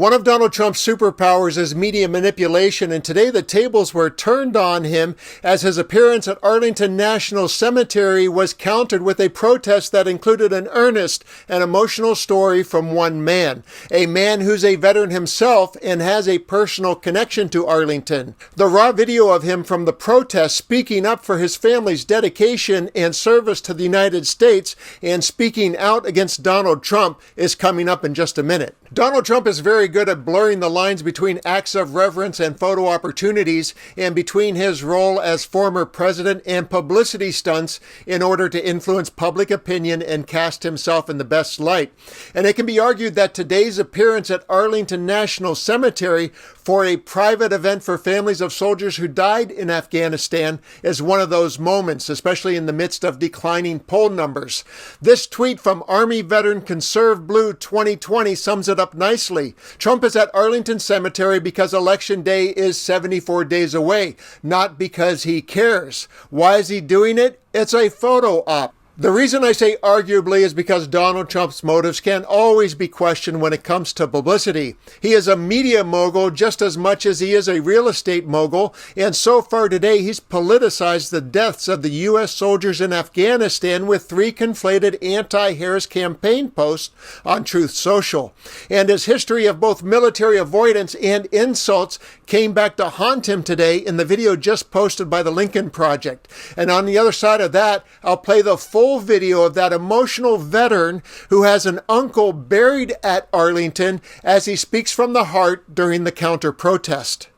One of Donald Trump's superpowers is media manipulation, and today the tables were turned on him as his appearance at Arlington National Cemetery was countered with a protest that included an earnest and emotional story from one man, a man who's a veteran himself and has a personal connection to Arlington. The raw video of him from the protest speaking up for his family's dedication and service to the United States and speaking out against Donald Trump is coming up in just a minute. Donald Trump is very good at blurring the lines between acts of reverence and photo opportunities and between his role as former president and publicity stunts in order to influence public opinion and cast himself in the best light. And it can be argued that today's appearance at Arlington National Cemetery for a private event for families of soldiers who died in Afghanistan is one of those moments, especially in the midst of declining poll numbers. This tweet from Army veteran Conserve Blue 2020 sums it up nicely. Trump is at Arlington Cemetery because Election Day is 74 days away, not because he cares. Why is he doing it? It's a photo op. The reason I say arguably is because Donald Trump's motives can always be questioned when it comes to publicity. He is a media mogul just as much as he is a real estate mogul, and so far today he's politicized the deaths of the U.S. soldiers in Afghanistan with 3 conflated anti-Harris campaign posts on Truth Social. And his history of both military avoidance and insults came back to haunt him today in the video just posted by the Lincoln Project. And on the other side of that, I'll play the full video of that emotional veteran who has an uncle buried at Arlington as he speaks from the heart during the counter protest.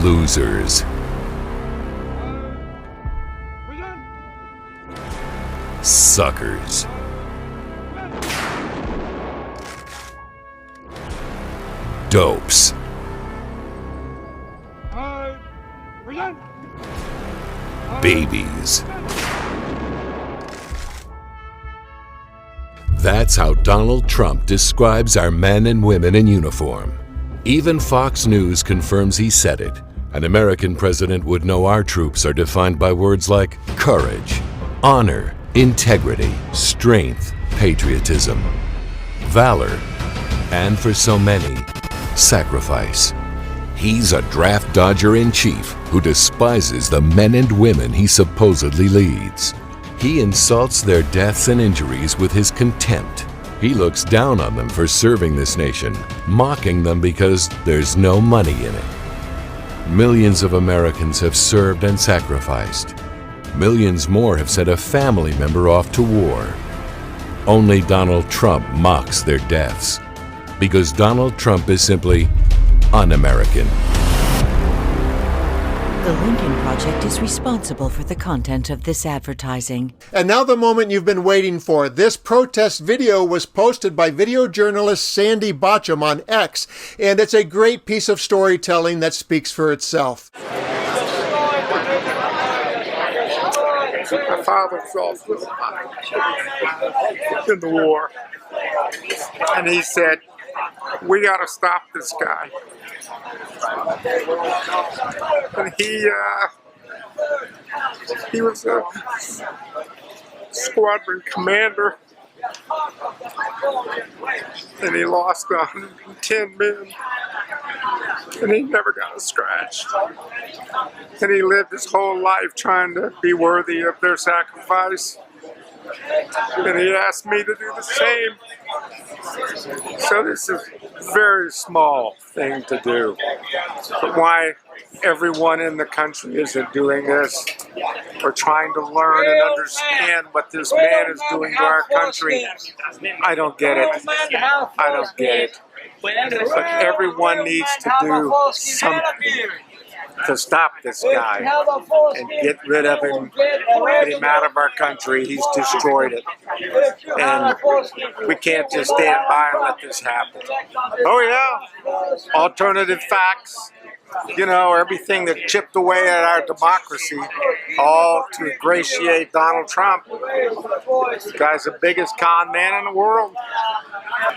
Losers. Suckers. Dopes. Babies. That's how Donald Trump describes our men and women in uniform. Even Fox News confirms he said it. An American president would know our troops are defined by words like courage, honor, integrity, strength, patriotism, valor, and for so many, sacrifice. He's a draft dodger in chief who despises the men and women he supposedly leads. He insults their deaths and injuries with his contempt. He looks down on them for serving this nation, mocking them because there's no money in it. Millions of Americans have served and sacrificed. Millions more have sent a family member off to war. Only Donald Trump mocks their deaths because Donald Trump is simply un-American. The Lincoln Project is responsible for the content of this advertising. And now the moment you've been waiting for. This protest video was posted by video journalist Sandy Botcham on X, and it's a great piece of storytelling that speaks for itself. My father was also in the war, and he said, "We got to stop this guy." And he was a squadron commander, and he lost 110 men, and he never got a scratch. And he lived his whole life trying to be worthy of their sacrifice. And he asked me to do the same. So this is a very small thing to do. But why everyone in the country isn't doing this or trying to learn and understand what this man is doing to our country, I don't get it. I don't get it. But everyone needs to do something to stop this guy and get rid of him, get him out of our country. He's destroyed it. And we can't just stand by and let this happen. Oh yeah, alternative facts. You know, everything that chipped away at our democracy, all to ingratiate Donald Trump. This guy's the biggest con man in the world.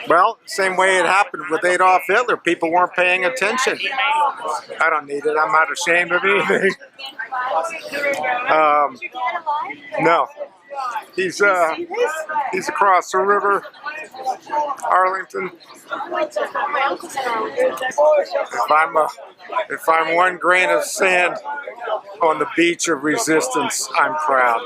Well, same way it happened with Adolf Hitler. People weren't paying attention. I don't need it. I'm not ashamed of anything. No. He's across the river, Arlington. If I'm one grain of sand on the beach of resistance, I'm proud.